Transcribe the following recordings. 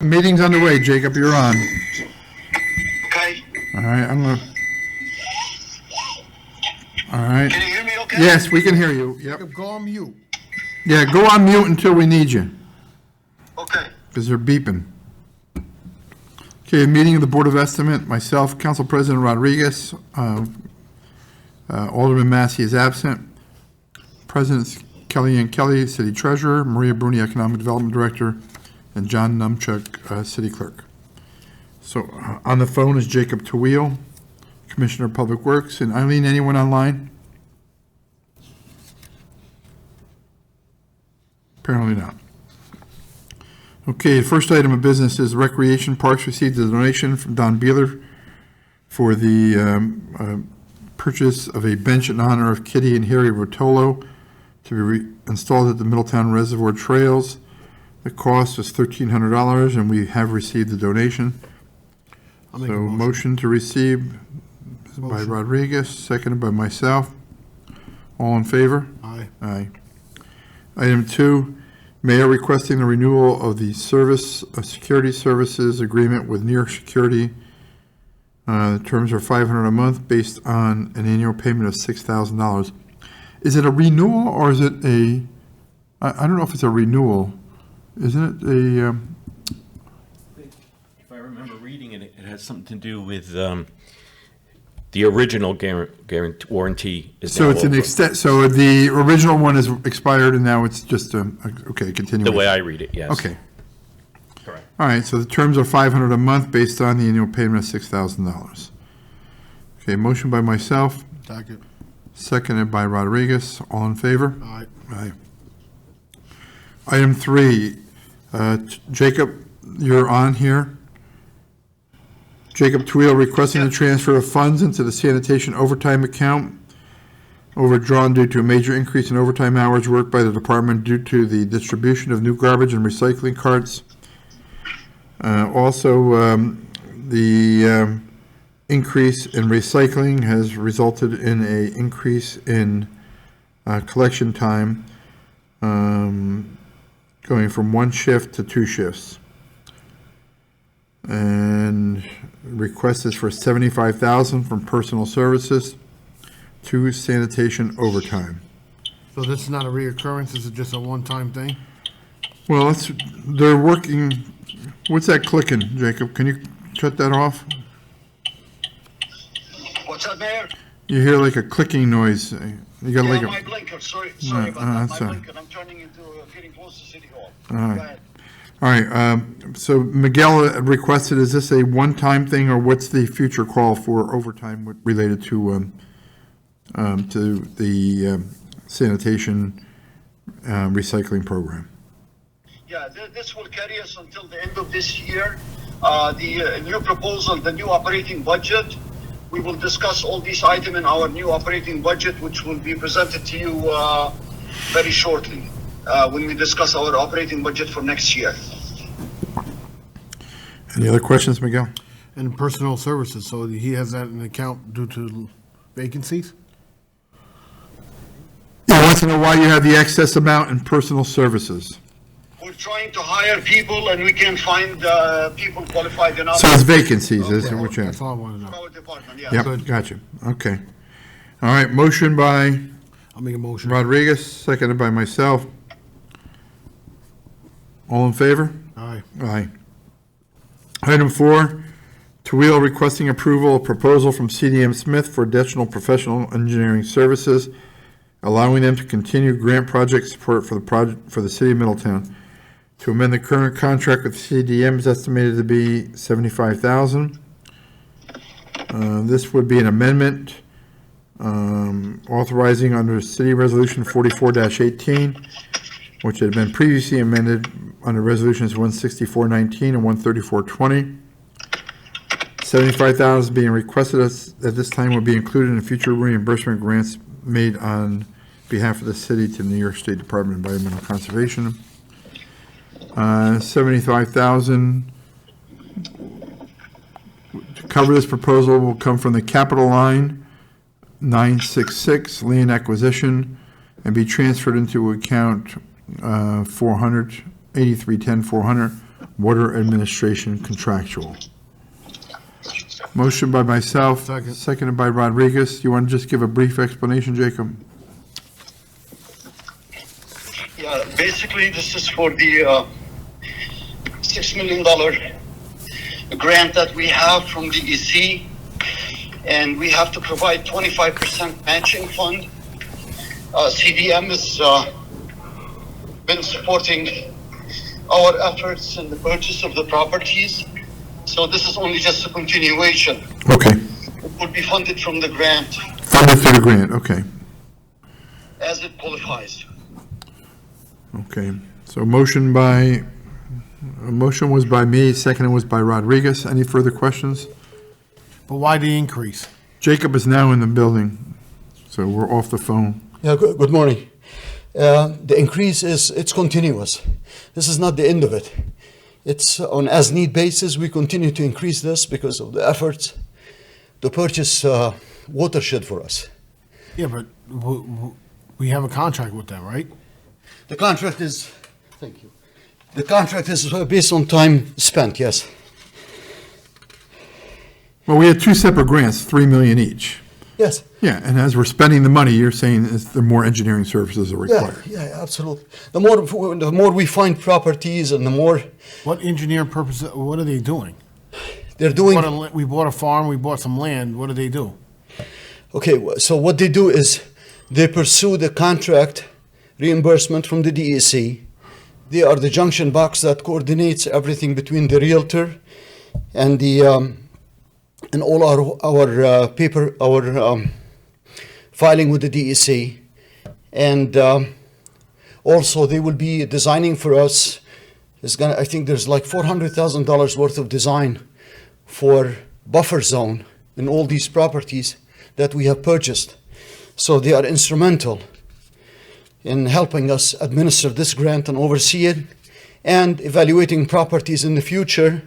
Meeting's underway, Jacob, you're on. Okay. All right, all right. Can you hear me okay? Yes, we can hear you. Yep. Go on mute. Yeah, go on mute until we need you, Okay. because they're beeping. Okay, meeting of the Board of Estimate, myself, Council President Rodriguez, Alderman Massey is absent, Presidents Kellyanne Kelly, City Treasurer, Maria Bruni, Economic Development Director, and John Numchuk, City Clerk. So on the phone is Jacob Tawil, Commissioner of Public Works, and Eileen, anyone online? Apparently not. Okay, first item of business is Recreation Parks received a donation from Don Beeler for the purchase of a bench in honor of Kitty and Harry Rotolo to be installed at the Middletown Reservoir Trails. The cost was $1,300, and we have received the donation. I'll make So a motion to receive by Rodriguez, seconded by myself. All in favor? Aye. Aye. Item 2, Mayor requesting the renewal of the security services agreement with New York Security. The terms are $500 a month based on an annual payment of $6,000. Is it a renewal or is it I don't know if it's a renewal. Isn't it a, If I remember reading it, it has something to do with the original warranty is so now it's an over. extent, so the original one is expired and now it's just, okay, continue. The way I read it, yes. Okay. Correct. All right, so the terms are $500 a month based on the annual payment of $6,000. Okay, motion by myself, Second. seconded by Rodriguez. All in favor? Aye. Aye. Item 3, Jacob, you're on here. Jacob Tawil requesting the transfer of funds into the sanitation overtime account, overdrawn due to a major increase in overtime hours worked by the department due to the distribution of new garbage and recycling carts. Also, the increase in recycling has resulted in an increase in collection time, going from 1 shift to 2 shifts. And request is for $75,000 from personal services to sanitation overtime. So this is not a reoccurrence, this is just a one-time thing? Well, they're working, what's that clicking, Jacob? Can you shut that off? What's up, Mayor? You hear like a clicking noise. You got like My a, blinker. Sorry No, about that. that's My all right. blinker. I'm turning into getting close to City Hall. All right. Go ahead. all right, so Miguel requested, is this a one-time thing or what's the future call for overtime related to the sanitation recycling program? Yeah, this will carry us until the end of this year. The new proposal, the new operating budget, we will discuss all these items in our new operating budget, which will be presented to you very shortly when we discuss our operating budget for next year. Any other questions, Miguel? And personal services, so he has that in account due to vacancies? I want to know why you have the excess amount in personal services. We're trying to hire people and we can't find people qualified enough So it's vacancies, is Okay, what you That's have? all I want to for know. our department, yeah. Yep, gotcha. Okay. All right, motion by I'll make a motion. Rodriguez, seconded by myself. All in favor? Aye. Aye. Item 4, Tawil requesting approval of proposal from CDM Smith for additional professional engineering services, allowing them to continue grant project support for the project for the city of Middletown. To amend the current contract with CDM is estimated to be $75,000. This would be an amendment authorizing under City Resolution 44-18, which had been previously amended under Resolutions 164-19 and 134-20. $75,000 is being requested at this time will be included in future reimbursement grants made on behalf of the city to the New York State Department of Environmental Conservation. $75,000 to cover this proposal will come from the capital line 966 land acquisition and be transferred into account 400 8310 400 Water Administration contractual. Motion by myself. Second. Seconded by Rodriguez. You want to just give a brief explanation, Jacob? Yeah, basically, this is for the $6 million grant that we have from the EC, and we have to provide 25% matching fund. CDM has been supporting our efforts in the purchase of the properties, so this is only just a continuation. Okay. It will be funded from the grant Funded through the grant, okay. as it qualifies. Okay. So a motion was by me, seconded was by Rodriguez. Any further questions? But why the increase? Jacob is now in the building, so we're off the phone. Yeah, good morning. The increase it's continuous. This is not the end of it. It's on as-need basis. We continue to increase this because of the efforts to purchase watershed for us. Yeah, but we have a contract with them, right? The contract is, thank you. The contract is based on time spent, yes. Well, we had two separate grants, $3 million each. Yes. Yeah, and as we're spending the money, you're saying the more engineering services are Yeah, required. yeah, absolutely. The more we find properties and the more What engineer purpose, what are they doing? they're doing. We bought a farm, we bought some land, what do they do? Okay, so what they do is they pursue the contract reimbursement from the DEC. They are the junction box that coordinates everything between the realtor and the and all our paper, our filing with the DEC, and also they will be designing for us. I think there's like $400,000 worth of design for buffer zone in all these properties that we have purchased. So they are instrumental in helping us administer this grant and oversee it, and evaluating properties in the future.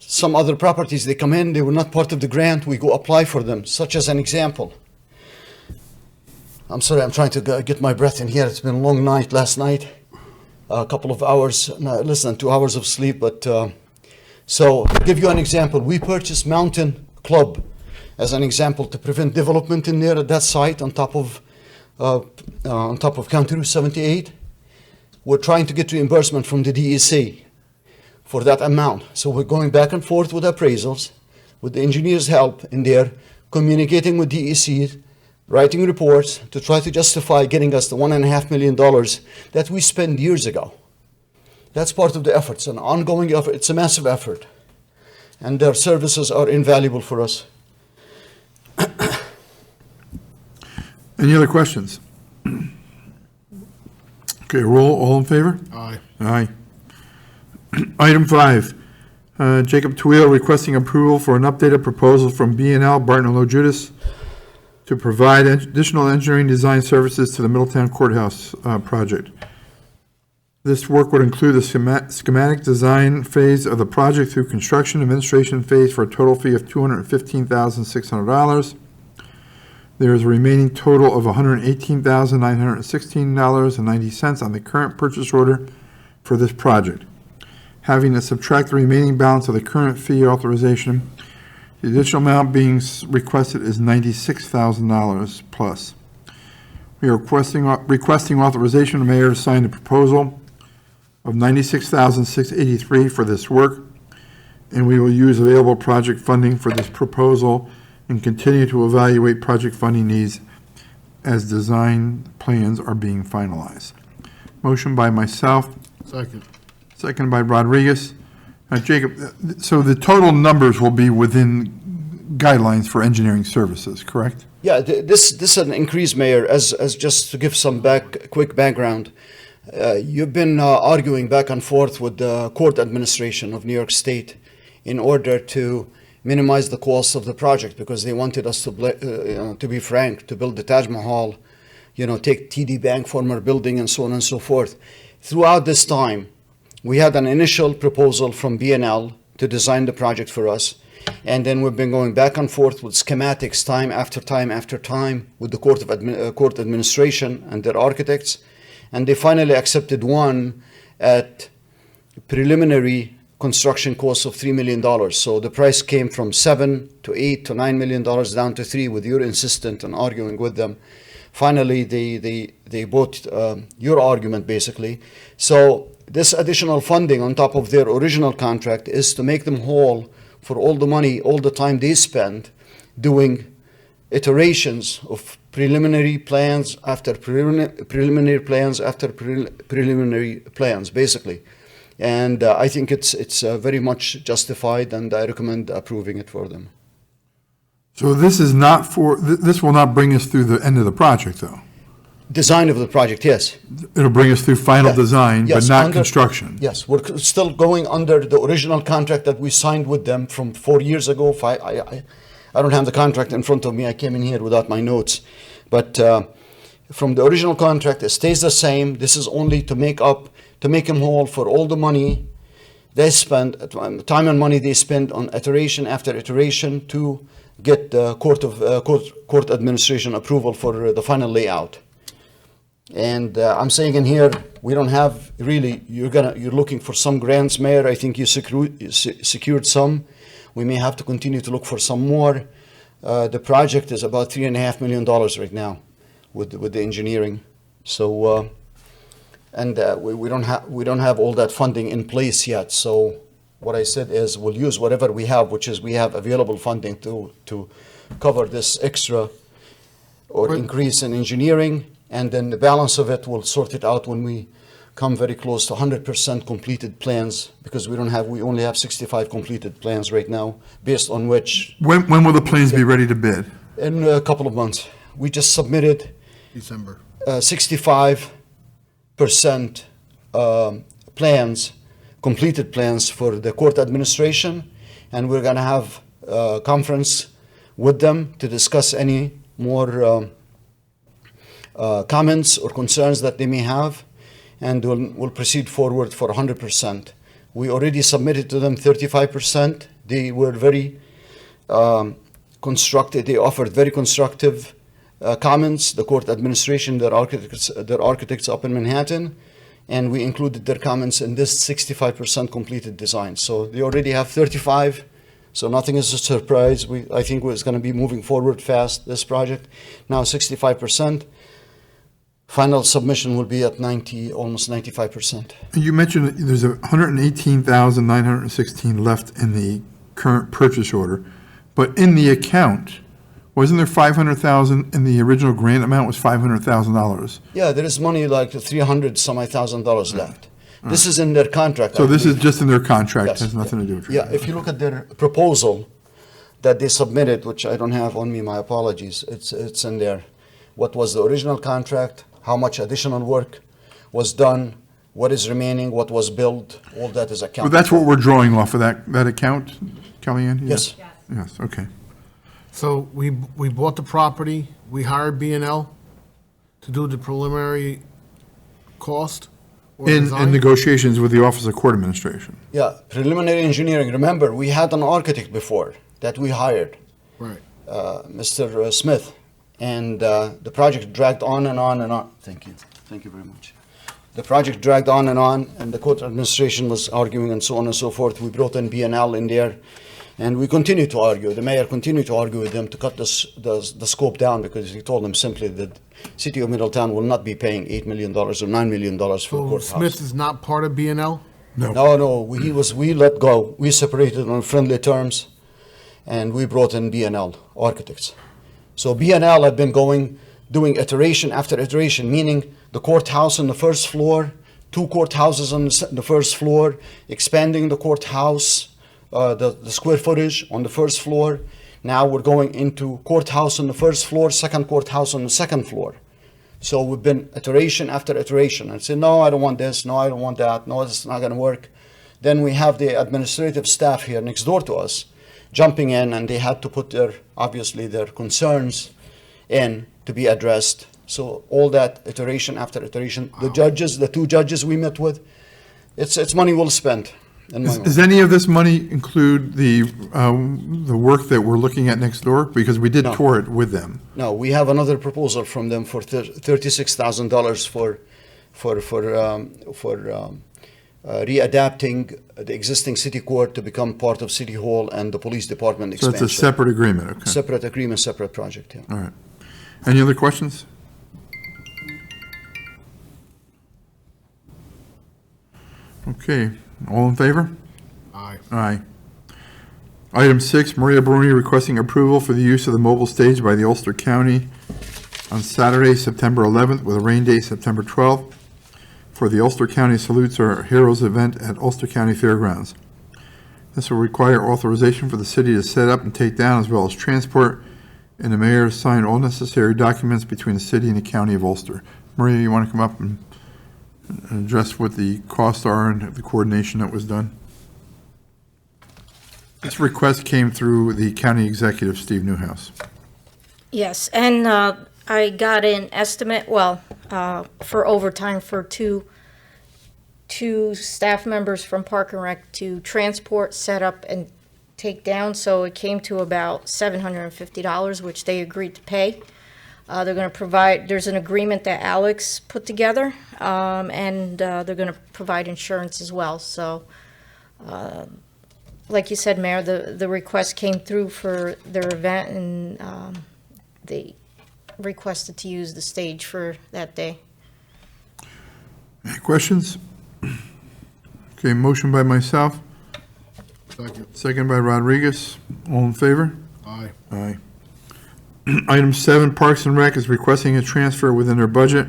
Some other properties, they come in, they were not part of the grant, we go apply for them, such as an example. I'm sorry, I'm trying to get my breath in here. It's been a long night last night, a couple of hours, less than 2 hours of sleep. But so, to give you an example, we purchased Mountain Club as an example to prevent development in there at that site on top of County Route 78. We're trying to get reimbursement from the DEC for that amount. So we're going back and forth with appraisals, with the engineer's help in there, communicating with DEC, writing reports to try to justify getting us the $1.5 million that we spent years ago. That's part of the effort. It's an ongoing effort. It's a massive effort. And their services are invaluable for us. Any other questions? Okay, roll, all in favor? Aye. Aye. Item 5, Jacob Twill requesting approval for an updated proposal from B&L Barton & Lowe Judas to provide additional engineering design services to the Middletown Courthouse project. This work would include the schematic design phase of the project through construction administration phase for a total fee of $215,600. There is a remaining total of $118,916.90 on the current purchase order for this project. Having to subtract the remaining balance of the current fee authorization, the additional amount being requested is $96,000 plus. We are requesting authorization of the mayor to sign the proposal of $96,683 for this work, and we will use available project funding for this proposal and continue to evaluate project funding needs as design plans are being finalized. Motion by myself, Second. second by Rodriguez. Jacob, so the total numbers will be within guidelines for engineering services, correct? Yeah, this is an increase, Mayor, as just to give some quick background. You've been arguing back and forth with the court administration of New York State in order to minimize the cost of the project, because they wanted us to be frank, to build the Taj Mahal, take TD Bank former building and so on and so forth. Throughout this time, we had an initial proposal from B&L to design the project for us, and then we've been going back and forth with schematics time after time after time with the court administration and their architects, and they finally accepted one at preliminary construction cost of $3 million. So the price came from $7 to $8 to $9 million down to $3 with your insistent and arguing with them. Finally, they bought your argument, basically. So this additional funding on top of their original contract is to make them whole for all the money, all the time they spend doing iterations of preliminary plans after preliminary plans after preliminary plans, basically. And I think it's very much justified, and I recommend approving it for them. So this is not for, this will not bring us through the end of the project, though? Design of the project, yes. It'll bring us through final Yeah. design, but Yes, not under- construction? Yes, we're still going under the original contract that we signed with them from 4 years ago. I don't have the contract in front of me. I came in here without my notes. But from the original contract, it stays the same. This is only to make them whole for all the money they spend, time and money they spend on iteration after iteration to get court administration approval for the final layout. And I'm saying in here, we don't have really, you're looking for some grants, Mayor. I think you secured some. We may have to continue to look for some more. The project is about $3.5 million right now with the engineering. So, we don't have all that funding in place yet. So what I said is we'll use whatever we have, which is we have available funding to cover this extra or increase in engineering. And then the balance of it, we'll sort it out when we come very close to 100% completed plans, because we only have 65 completed plans right now, based on which, When will the plans be ready to bid? in a couple of months, we just submitted December. 65% plans, completed plans for the court administration, and we're gonna have a conference with them to discuss any more comments or concerns that they may have, and we'll proceed forward for 100%. We already submitted to them 35%. They were very constructive. They offered very constructive comments. The court administration, their architects up in Manhattan, and we included their comments in this 65% completed design. So they already have 35. So nothing is a surprise. I think it's going to be moving forward fast, this project. Now 65%. Final submission will be at 90, almost 95%. You mentioned that there's 118,916 left in the current purchase order, but in the account, wasn't there 500,000 in the original grant amount was $500,000? Yeah, there is money like $300,000 left. This is in their contract. So I this is believe. just in their contract, Yes. has nothing to do with it? Yeah, if you look at their proposal that they submitted, which I don't have on me, my apologies, it's in there. What was the original contract, how much additional work was done, what is remaining, what was built, all that is accounted. But that's what we're drawing off of that account, Kellyanne? Yes. Yes, okay. So we bought the property, we hired B&L to do the preliminary cost or In design? negotiations with the Office of Court Administration. Yeah, preliminary engineering. Remember, we had an architect before that we hired, Right. Mr. Smith, and the project dragged on and on and on. Thank you. Thank you very much. The project dragged on, and the court administration was arguing and so on and so forth. We brought in B&L in there, and we continued to argue. The mayor continued to argue with them to cut the scope down, because he told them simply that City of Middletown will not be paying $8 million or $9 million for a So courthouse. Smith is not part of B&L? No, we let go. We separated on friendly terms, and we brought in B&L architects. So B&L have been doing iteration after iteration, meaning the courthouse on the first floor, 2 courthouses on the first floor, expanding the courthouse, the square footage on the first floor. Now we're going into courthouse on the first floor, second courthouse on the second floor. So we've been iteration after iteration. And say, no, I don't want this. No, I don't want that. No, it's not going to work. Then we have the administrative staff here next door to us jumping in, and they had to put obviously their concerns in to be addressed. So all that iteration after iteration. The judges, the 2 judges we met with, it's money well spent. Does any of this money include the work that we're looking at next door? Because we did No. tour it with them. No, we have another proposal from them for $36,000 for readapting the existing city court to become part of City Hall and the police department So expansion. it's a separate agreement, okay. Separate agreement, separate project, yeah. All right. Any other questions? Okay, all in favor? Aye. Aye. Item 6, Maria Bruni requesting approval for the use of the mobile stage by the Ulster County on Saturday, September 11th, with a rain date September 12th, for the Ulster County Salutes Our Heroes event at Ulster County Fairgrounds. This will require authorization for the city to set up and take down, as well as transport, and the mayor to sign all necessary documents between the city and the county of Ulster. Maria, you want to come up and address what the costs are and the coordination that was done? This request came through the county executive, Steve Newhouse. Yes, and I got an estimate, for overtime for two staff members from Park and Rec to transport, set up, and take down, so it came to about $750, which they agreed to pay. They're gonna provide, there's an agreement that Alex put together, and they're gonna provide insurance as well, so, like you said, Mayor, the request came through for their event, and they requested to use the stage for that day. Any questions? Okay, motion by myself, Second. second by Rodriguez. All in favor? Aye. Aye. Item 7, Parks and Rec is requesting a transfer within their budget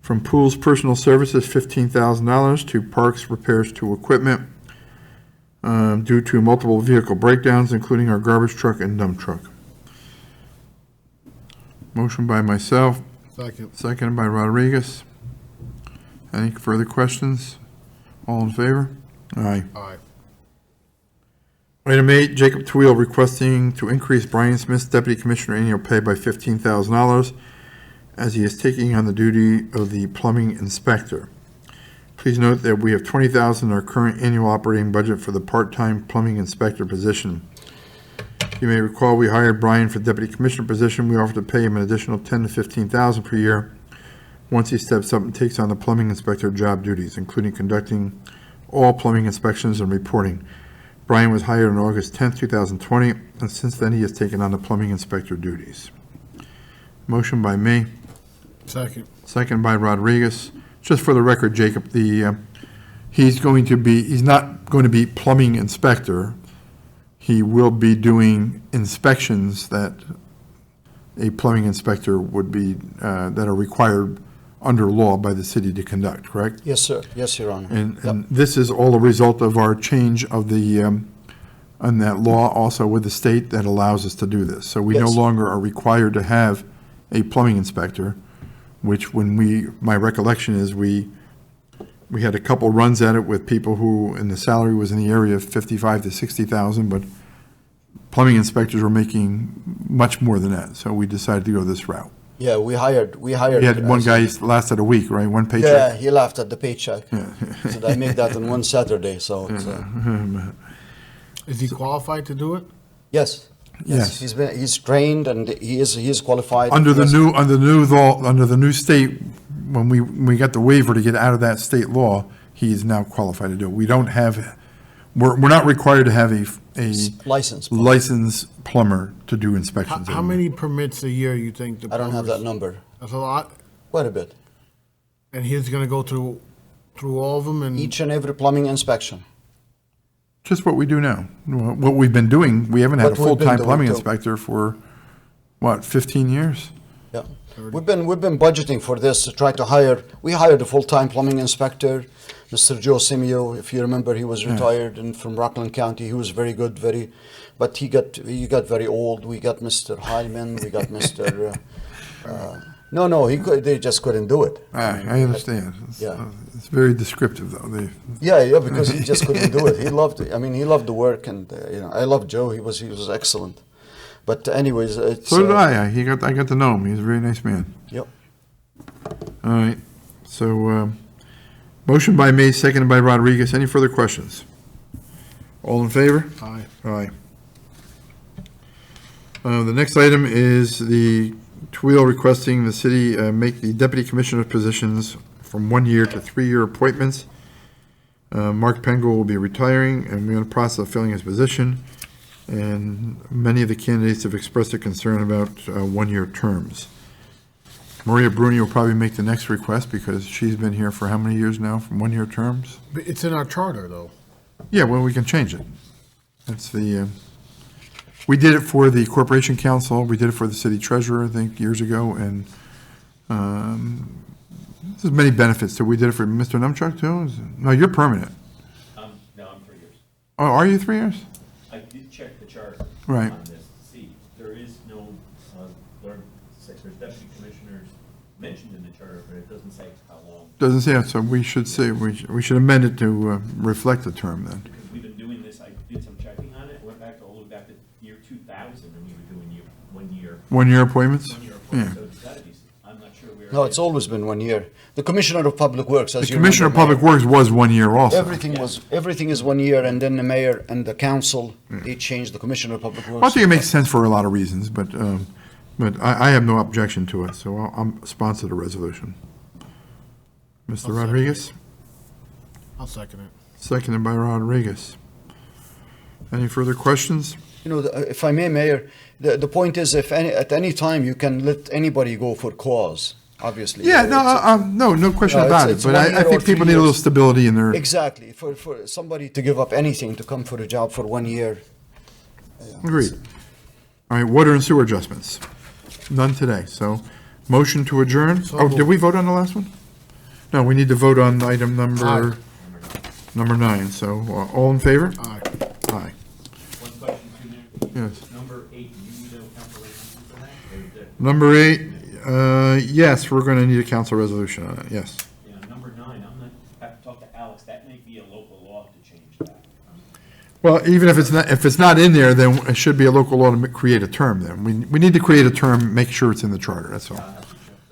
from Pools Personal Services, $15,000, to Parks Repairs to Equipment, due to multiple vehicle breakdowns, including our garbage truck and dump truck. Motion by myself, Second. seconded by Rodriguez. Any further questions? All in favor? Aye. Aye. Item 8, Jacob Tweel requesting to increase Brian Smith's Deputy Commissioner annual pay by $15,000 as he is taking on the duty of the plumbing inspector. Please note that we have $20,000 in our current annual operating budget for the part-time plumbing inspector position. You may recall we hired Brian for Deputy Commissioner position. We offered to pay him an additional $10,000 to $15,000 per year once he steps up and takes on the plumbing inspector job duties, including conducting all plumbing inspections and reporting. Brian was hired on August 10th, 2020, and since then he has taken on the plumbing inspector duties. Motion by me, Second. second by Rodriguez. Just for the record, Jacob, he's not going to be plumbing inspector. He will be doing inspections that a plumbing inspector would be, that are required under law by the city to conduct, correct? Yes, sir. Yes, Your Honor. And this is all a result of our change of the, on that law also with the state that allows us to do this. So we no Yes. longer are required to have a plumbing inspector, which my recollection is we had a couple runs at it with people who, and the salary was in the area of 55 to 60,000, but plumbing inspectors were making much more than that. So we decided to go this route. Yeah, we hired. We had one guy lasted a week, right? One Yeah, paycheck? he laughed at the paycheck. So I make that in one Saturday, so. Is he qualified to do it? Yes. Yes. He's trained and he is qualified. Under the Yes. under the new state, when we got the waiver to get out of that state law, he is now qualified to do it. We don't have, we're not required to have a License. licensed plumber to do inspections. How many permits a year you think the I don't have that plumbers- number. That's a lot, Quite a bit. and he's gonna go through all of them and. Each and every plumbing inspection. Just what we do now. What we've been doing, we haven't had a What we've been full-time doing, plumbing too. inspector for, 15 years? Yeah. We've been budgeting for this to try to hire. We hired a full-time plumbing inspector, Mr. Joe Simio. If you remember, he was retired and from Rockland County. He was very good, but he got very old. We got Mr. Hyman. We got Mr. They just couldn't do it. I understand. It's very descriptive, though. Yeah, because he just couldn't do it. He loved it. I mean, he loved the work, and I loved Joe. He was excellent. But anyways, it's. So did I. I got to know him. He's a very nice man. Yep. All right. So, motion by May, seconded by Rodriguez. Any further questions? All in favor? Aye. Aye. The next item is the Tweel requesting the city make the deputy commissioner positions from 1 year to 3 year appointments Mark Pengel will be retiring, and we're in the process of filling his position. And many of the candidates have expressed a concern about one-year terms. Maria Bruni will probably make the next request because she's been here for how many years now, from one-year terms? But it's in our charter, though. Yeah, well, we can change it. That's the, we did it for the Corporation Council, we did it for the city treasurer, I think, years ago, and there's many benefits. So we did it for Mr. Numchuck, too? No, you're permanent. No, I'm 3 years. Oh, are you 3 years? I did check the chart Right. on this to see, there is no, there's deputy commissioners mentioned in the charter, but it doesn't say how long. Doesn't say it, so we should say, we should amend it to reflect the term then. Because we've been doing this, I did some checking on it, went back all the way back to year 2000, and we were doing 1 year. One-year appointments? 1 year Yeah. appointment, so it's gotta be, I'm not sure where. No, it's always been 1 year. The Commissioner of Public Works, as The you Commissioner of remember, Public Works was 1 year also. everything is 1 year, and then the mayor and the council, they changed the Commissioner of Public Works. I think it makes sense for a lot of reasons, but I have no objection to it, so I'll sponsor the resolution. Mr. Rodriguez, I'll second it. seconded by Rodriguez. Any further questions? You know, if I may, Mayor, the point is, at any time, you can let anybody go for cause, obviously. Yeah, It's- no question No, about it, it's but 1 I year or think people 3 need a little years. stability in their, Exactly, for somebody to give up anything to come for a job for 1 year. agreed. All right, water and sewer adjustments. None today, so motion to adjourn. So Oh, did moved. we vote on the last one? No, we need to vote on item Aye. number 9, so all in favor? Aye. Aye, One question too, Mayor. yes. Number 8, do you need a council resolution for that? Or is that- Number 8, yes, we're going to need a council resolution on it, yes. Yeah, number 9, I'm gonna have to talk to Alex, that may be a local law to change that. Well, even if it's not in there, then it should be a local law to create a term then. We need to create a term, make sure it's in the charter, that's all.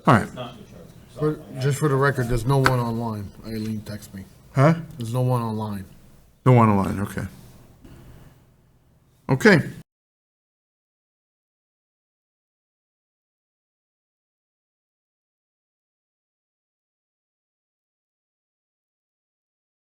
All right, It's not in the charter. Just for the record, there's no one online. Eileen texted me. huh? There's no one online. No one online, okay. Okay.